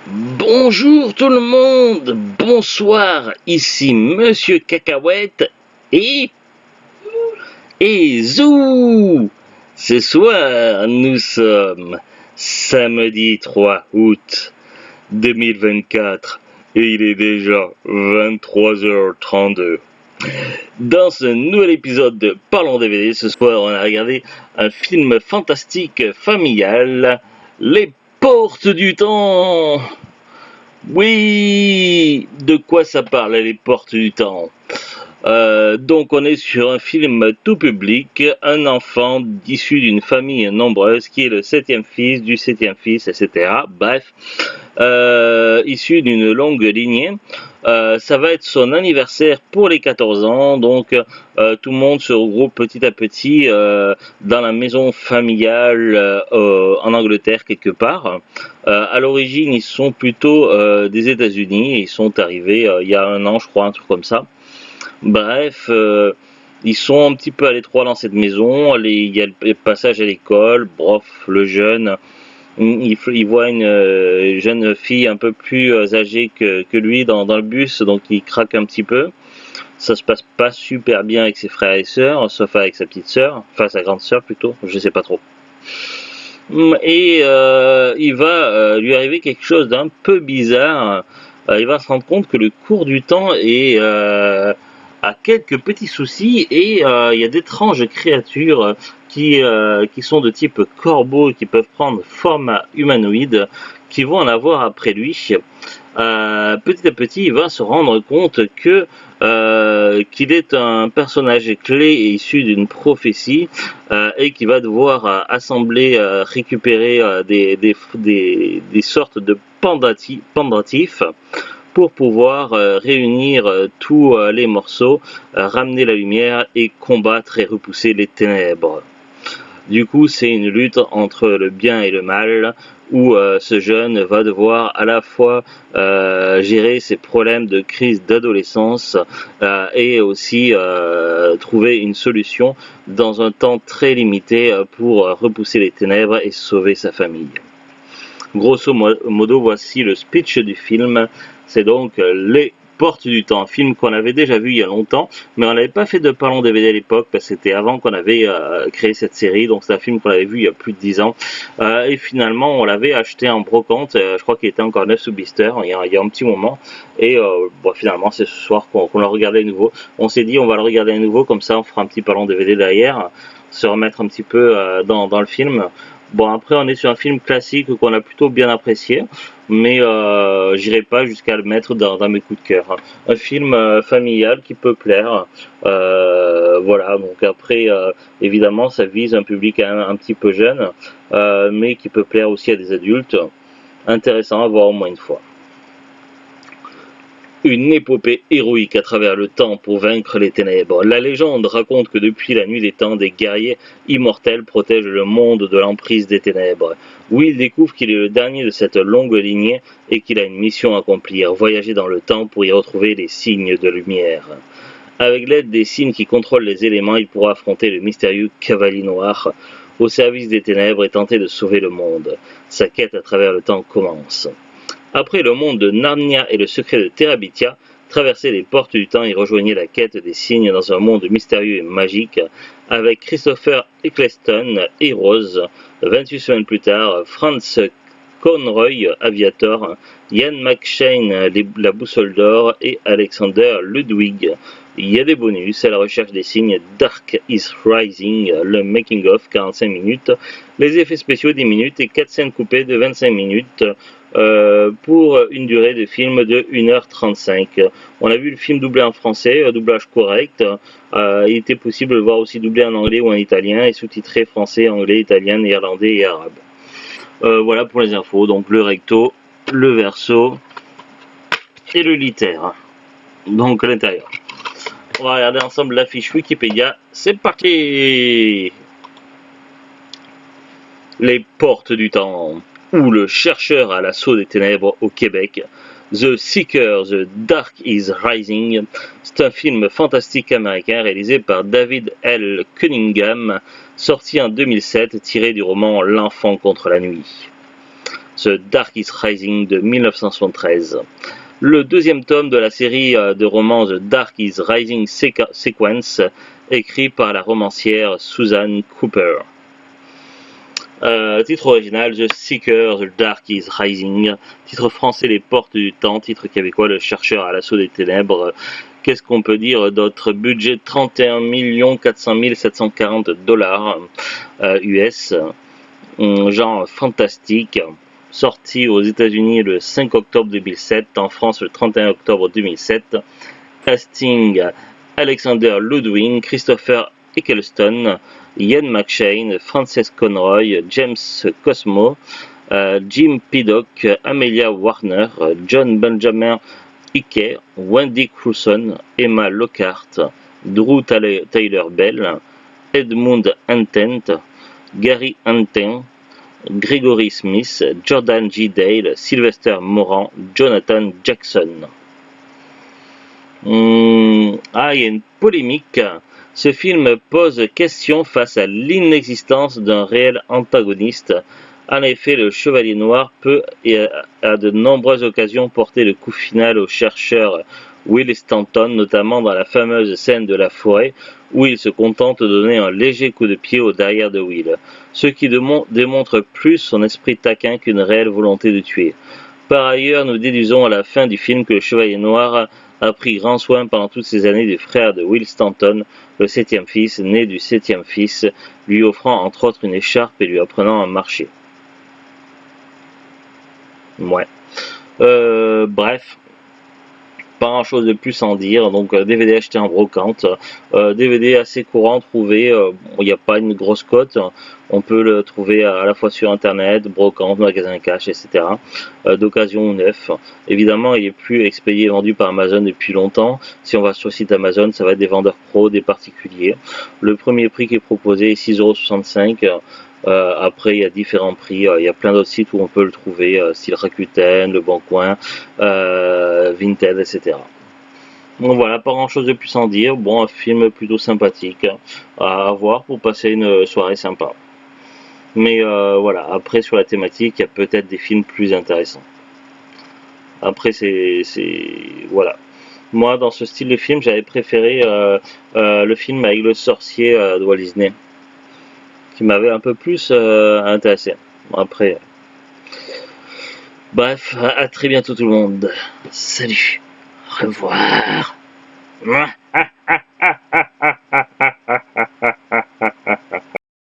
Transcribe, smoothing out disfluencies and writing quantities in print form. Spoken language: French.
Bonjour tout le monde, bonsoir, ici Monsieur Cacahuète et... Zou. Ce soir, nous sommes samedi 3 août 2024 et il est déjà 23h32. Dans ce nouvel épisode de Parlons DVD, ce soir on a regardé un film fantastique familial, Les Portes du Temps. Oui, de quoi ça parle, Les Portes du Temps? Donc on est sur un film tout public, un enfant issu d'une famille nombreuse qui est le septième fils du septième fils, etc. Bref, issu d'une longue lignée. Ça va être son anniversaire pour les 14 ans, donc tout le monde se regroupe petit à petit dans la maison familiale en Angleterre quelque part. À l'origine, ils sont plutôt des États-Unis, ils sont arrivés il y a un an, je crois, un truc comme ça. Bref, ils sont un petit peu à l'étroit dans cette maison. Il y a le passage à l'école. Bref, le jeune, il voit une jeune fille un peu plus âgée que lui dans le bus, donc il craque un petit peu. Ça se passe pas super bien avec ses frères et sœurs, sauf avec sa petite sœur, enfin sa grande sœur plutôt, je sais pas trop. Et il va lui arriver quelque chose d'un peu bizarre. Il va se rendre compte que le cours du temps a quelques petits soucis et il y a d'étranges créatures qui sont de type corbeau, qui peuvent prendre forme humanoïde, qui vont en avoir après lui. Petit à petit, il va se rendre compte que qu'il est un personnage clé et issu d'une prophétie et qui va devoir assembler, récupérer des sortes de pendatifs pour pouvoir réunir tous les morceaux, ramener la lumière et combattre et repousser les ténèbres. Du coup, c'est une lutte entre le bien et le mal, où ce jeune va devoir à la fois gérer ses problèmes de crise d'adolescence et aussi trouver une solution dans un temps très limité pour repousser les ténèbres et sauver sa famille. Grosso modo, voici le speech du film. C'est donc Les Portes du Temps, un film qu'on avait déjà vu il y a longtemps, mais on n'avait pas fait de Parlons DVD à l'époque, parce que c'était avant qu'on avait créé cette série, donc c'est un film qu'on avait vu il y a plus de 10 ans, et finalement on l'avait acheté en brocante, je crois qu'il était encore neuf sous blister, il y a un petit moment, et bon, finalement c'est ce soir qu'on l'a regardé à nouveau. On s'est dit on va le regarder à nouveau, comme ça on fera un petit Parlons DVD derrière, se remettre un petit peu dans le film. Bon, après, on est sur un film classique qu'on a plutôt bien apprécié, mais j'irai pas jusqu'à le mettre dans mes coups de cœur. Un film familial qui peut plaire. Voilà, donc après, évidemment, ça vise un public un petit peu jeune, mais qui peut plaire aussi à des adultes. Intéressant à voir au moins une fois. Une épopée héroïque à travers le temps pour vaincre les ténèbres. La légende raconte que depuis la nuit des temps, des guerriers immortels protègent le monde de l'emprise des ténèbres. Will découvre qu'il est le dernier de cette longue lignée et qu'il a une mission à accomplir, voyager dans le temps pour y retrouver les signes de lumière. Avec l'aide des signes qui contrôlent les éléments, il pourra affronter le mystérieux cavalier noir au service des ténèbres et tenter de sauver le monde. Sa quête à travers le temps commence. Après le monde de Narnia et le secret de Terabithia, traverser les portes du temps et rejoignez la quête des signes dans un monde mystérieux et magique avec Christopher Eccleston et Rose. 28 semaines plus tard, Franz Conroy, Aviator, Ian McShane, La Boussole d'Or et Alexander Ludwig. Il y a des bonus à la recherche des signes. Dark is Rising, le making-of 45 minutes, les effets spéciaux 10 minutes et 4 scènes coupées de 25 minutes pour une durée de film de 1h35. On a vu le film doublé en français, doublage correct. Il était possible de le voir aussi doublé en anglais ou en italien et sous-titré français, anglais, italien, néerlandais et arabe. Voilà pour les infos, donc le recto, le verso et le litère. Donc à l'intérieur. On va regarder ensemble la fiche Wikipédia. C'est parti! Les Portes du Temps, ou Le Chercheur à l'assaut des ténèbres au Québec. The Seeker, The Dark is Rising. C'est un film fantastique américain réalisé par David L. Cunningham, sorti en 2007, tiré du roman L'Enfant contre la nuit. The Dark is Rising de 1973. Le deuxième tome de la série de romans The Dark is Rising Sequence, écrit par la romancière Susan Cooper. Titre original The Seeker, The Dark is Rising. Titre français Les Portes du Temps. Titre québécois Le Chercheur à l'assaut des ténèbres. Qu'est-ce qu'on peut dire d'autre? Budget 31 400 740 dollars US. Genre fantastique. Sorti aux États-Unis le 5 octobre 2007, en France le 31 octobre 2007. Casting Alexander Ludwig, Christopher Eccleston, Ian McShane, Frances Conroy, James Cosmo, Jim Piddock, Amelia Warner, John Benjamin Icke, Wendy Crewson, Emma Lockhart, Drew Taylor Bell, Edmund Antent, Gary Antin, Gregory Smith, Jordan G. Dale, Sylvester Moran, Jonathan Jackson. Il y a une polémique. Ce film pose question face à l'inexistence d'un réel antagoniste. En effet, le Chevalier Noir peut et à de nombreuses occasions porter le coup final au chercheur Will Stanton, notamment dans la fameuse scène de la forêt où il se contente de donner un léger coup de pied au derrière de Will, ce qui démontre plus son esprit taquin qu'une réelle volonté de tuer. Par ailleurs, nous déduisons à la fin du film que le Chevalier Noir a pris grand soin pendant toutes ces années du frère de Will Stanton, le septième fils, né du septième fils, lui offrant entre autres une écharpe et lui apprenant à marcher. Ouais. Bref. Pas grand chose de plus à en dire. Donc DVD acheté en brocante, DVD assez courant trouvé, il n'y a pas une grosse cote, on peut le trouver à la fois sur internet, brocante, magasin cash, etc. D'occasion ou neuf. Évidemment il est plus expédié et vendu par Amazon depuis longtemps. Si on va sur le site Amazon, ça va être des vendeurs pros, des particuliers. Le premier prix qui est proposé est 6,65 €. Après il y a différents prix, il y a plein d'autres sites où on peut le trouver, style Rakuten, Le Bon Coin, Vinted, etc. Donc voilà, pas grand chose de plus à en dire. Bon, un film plutôt sympathique à voir pour passer une soirée sympa. Mais voilà, après sur la thématique, il y a peut-être des films plus intéressants. Après voilà. Moi dans ce style de film, j'avais préféré le film avec le sorcier de Walt Disney, qui m'avait un peu plus intéressé. Après, bref, à très bientôt tout le monde. Salut, au revoir.